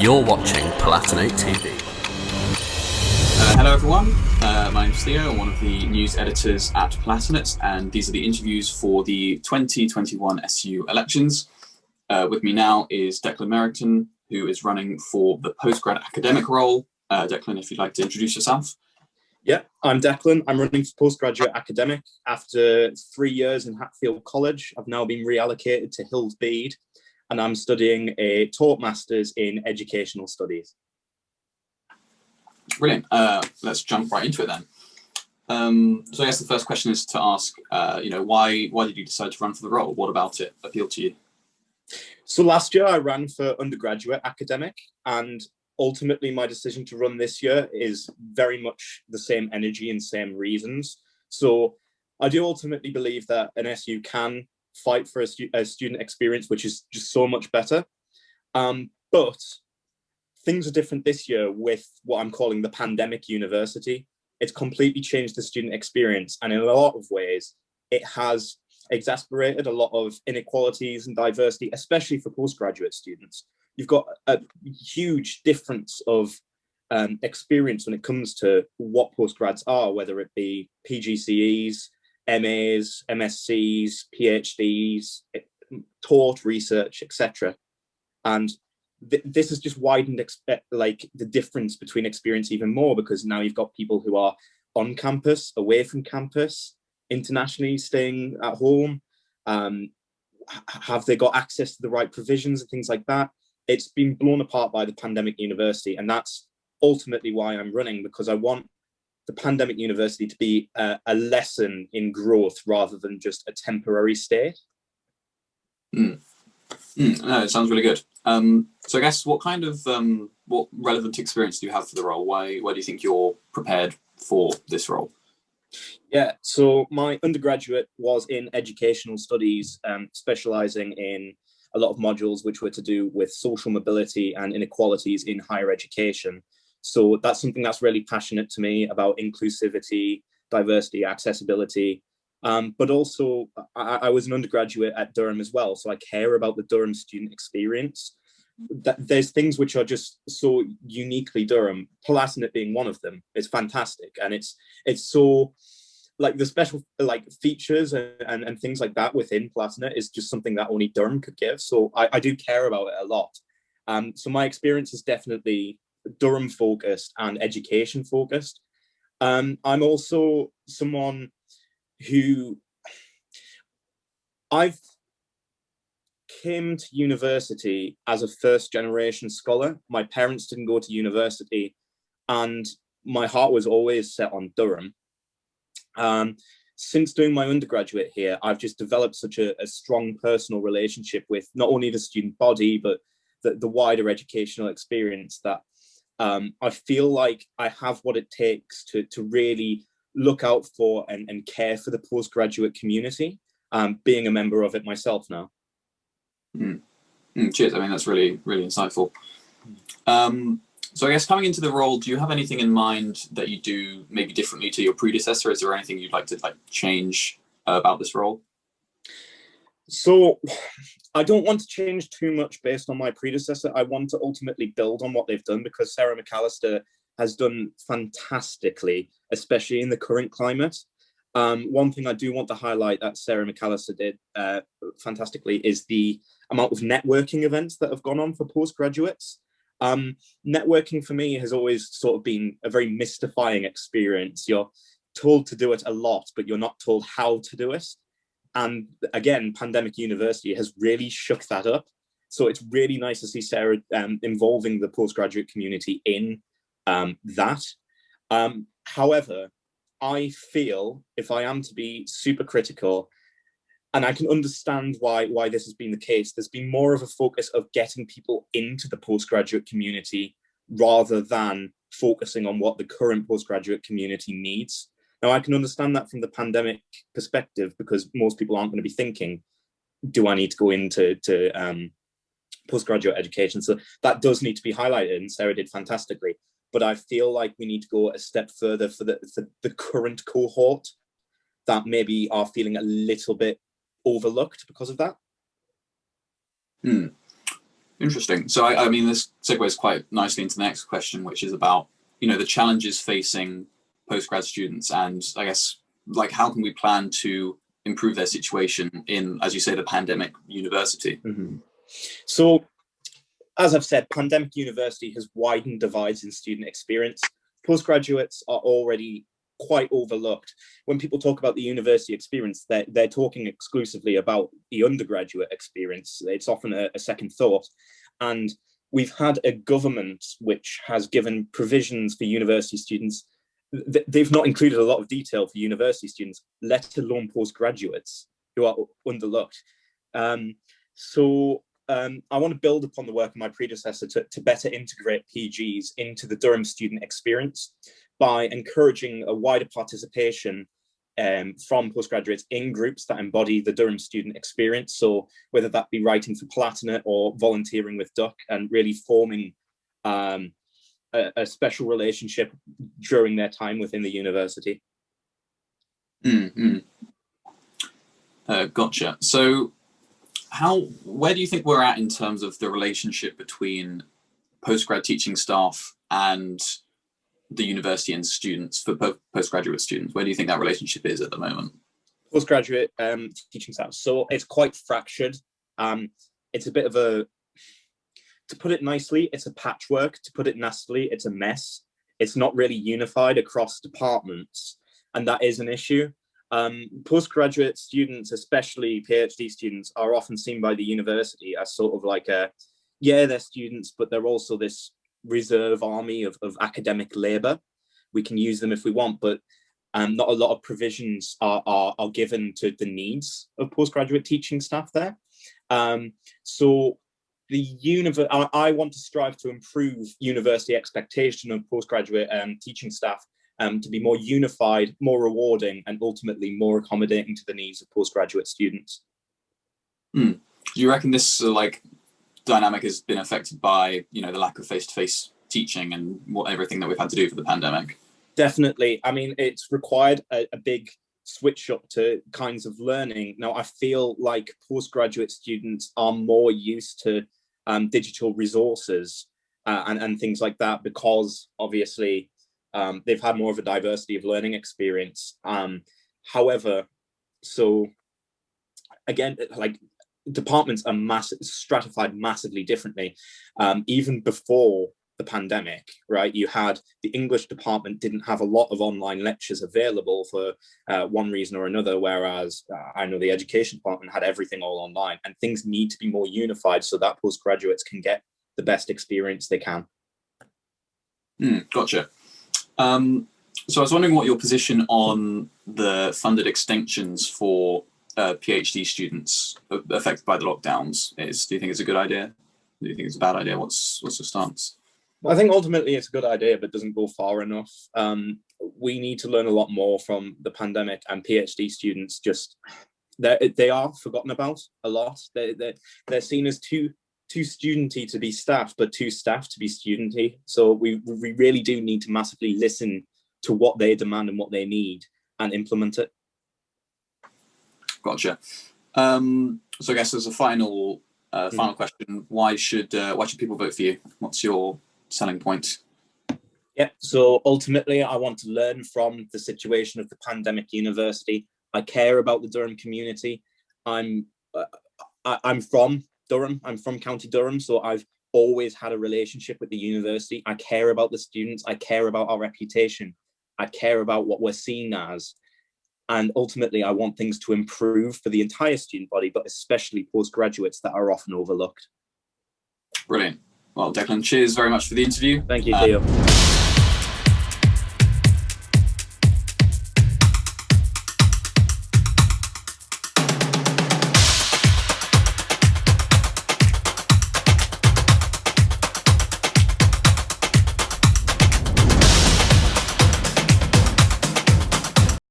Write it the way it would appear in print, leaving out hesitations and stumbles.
You're watching Palatinate TV. Hello everyone, my name's Theo, I'm one of the news editors at Palatinate, and these are the interviews for the 2021 SU elections. With me now is Declan Merrington, who is running for the postgrad academic role. Declan, if you'd like to introduce yourself. Yeah, I'm Declan. I'm running for postgraduate academic. After 3 years in Hatfield College, I've now been reallocated to Hillsbede, and I'm studying a taught master's in educational studies. Brilliant. Let's jump right into it then. So I guess the first question is to ask, why did you decide to run for the role? What about it appealed to you? So last year I ran for undergraduate academic, and ultimately my decision to run this year is very much the same energy and same reasons. So I do ultimately believe that an SU can fight for a student experience, which is just so much better. But things are different this year with what I'm calling the pandemic university. It's completely changed the student experience, and in a lot of ways, it has exacerbated a lot of inequalities and diversity, especially for postgraduate students. You've got a huge difference of experience when it comes to what postgrads are, whether it be PGCEs, MAs, MSCs, PhDs, taught research, etc. And this has just widened the difference between experience even more, because now you've got people who are on campus, away from campus, internationally staying at home. Have they got access to the right provisions and things like that? It's been blown apart by the pandemic university, and that's ultimately why I'm running, because I want the pandemic university to be a lesson in growth rather than just a temporary state. No, it sounds really good. So I guess what relevant experience do you have for the role? Why do you think you're prepared for this role? Yeah, so my undergraduate was in educational studies, specialising in a lot of modules which were to do with social mobility and inequalities in higher education. So that's something that's really passionate to me about inclusivity, diversity, accessibility. But also, I was an undergraduate at Durham as well, so I care about the Durham student experience. There's things which are just so uniquely Durham, Palatinate being one of them. It's fantastic, and it's so, like, the special features and things like that within Palatinate is just something that only Durham could give. So I do care about it a lot. So my experience is definitely Durham focused and education focused. I'm also someone who I've came to university as a first generation scholar. My parents didn't go to university, and my heart was always set on Durham. Since doing my undergraduate here, I've just developed such a strong personal relationship with not only the student body, but the wider educational experience, that I feel like I have what it takes to really look out for and care for the postgraduate community, being a member of it myself now. Cheers. I mean, that's really, really insightful. So I guess coming into the role, do you have anything in mind that you do maybe differently to your predecessor? Is there anything you'd like to change about this role? So I don't want to change too much based on my predecessor. I want to ultimately build on what they've done, because Sarah McAllister has done fantastically, especially in the current climate. One thing I do want to highlight that Sarah McAllister did fantastically is the amount of networking events that have gone on for postgraduates. Networking for me has always sort of been a very mystifying experience. You're told to do it a lot, but you're not told how to do it. And again, Pandemic University has really shook that up. So it's really nice to see Sarah involving the postgraduate community in that. However, I feel, if I am to be super critical, and I can understand why this has been the case, there's been more of a focus of getting people into the postgraduate community rather than focusing on what the current postgraduate community needs. Now, I can understand that from the pandemic perspective, because most people aren't going to be thinking, do I need to go into postgraduate education? So that does need to be highlighted, and Sarah did fantastically. But I feel like we need to go a step further for the current cohort that maybe are feeling a little bit overlooked because of that. Interesting. So, I mean, this segues quite nicely into the next question, which is about, the challenges facing postgrad students, and I guess, like, how can we plan to improve their situation in, as you say, the pandemic university? Mm-hmm. So, as I've said, pandemic university has widened divides in student experience. Postgraduates are already quite overlooked. When people talk about the university experience, they're talking exclusively about the undergraduate experience. It's often a second thought. And we've had a government which has given provisions for university students. They've not included a lot of detail for university students, let alone postgraduates who are underlooked. I want to build upon the work of my predecessor to better integrate PGs into the Durham student experience by encouraging a wider participation from postgraduates in groups that embody the Durham student experience. So whether that be writing for Palatinate or volunteering with Duck, and really forming a special relationship during their time within the university. Mm-hmm. Gotcha. So where do you think we're at in terms of the relationship between postgrad teaching staff and the university and students, for postgraduate students? Where do you think that relationship is at the moment? Postgraduate teaching staff. So it's quite fractured. It's a bit of to put it nicely, it's a patchwork. To put it nastily, it's a mess. It's not really unified across departments, and that is an issue. Postgraduate students, especially PhD students, are often seen by the university as sort of like they're students, but they're also this reserve army of academic labor. We can use them if we want, but not a lot of provisions are given to the needs of postgraduate teaching staff there. So I want to strive to improve university expectation of postgraduate teaching staff to be more unified, more rewarding, and ultimately more accommodating to the needs of postgraduate students. Do you reckon this dynamic has been affected by the lack of face-to-face teaching and everything that we've had to do for the pandemic? Definitely. I mean, it's required a big switch up to kinds of learning. Now, I feel like postgraduate students are more used to digital resources and things like that, because obviously they've had more of a diversity of learning experience. However, so again, departments are stratified massively differently. Even before the pandemic, right? You had the English department didn't have a lot of online lectures available for one reason or another, whereas I know the education department had everything all online, and things need to be more unified so that postgraduates can get the best experience they can. Gotcha. So I was wondering what your position on the funded extinctions for PhD students affected by the lockdowns is. Do you think it's a good idea? Do you think it's a bad idea? What's your stance? I think ultimately it's a good idea, but doesn't go far enough. We need to learn a lot more from the pandemic, and PhD students they are forgotten about a lot. They're seen as too studenty to be staff, but too staff to be studenty. So we really do need to massively listen to what they demand and what they need and implement it. Gotcha. So I guess as a final question, why should people vote for you? What's your selling point? Yeah, so ultimately I want to learn from the situation of the pandemic university. I care about the Durham community. I'm from Durham. I'm from County Durham, so I've always had a relationship with the university. I care about the students. I care about our reputation. I care about what we're seen as. And ultimately, I want things to improve for the entire student body, but especially postgraduates that are often overlooked. Brilliant. Well, Declan, cheers very much for the interview. Thank you, Theo.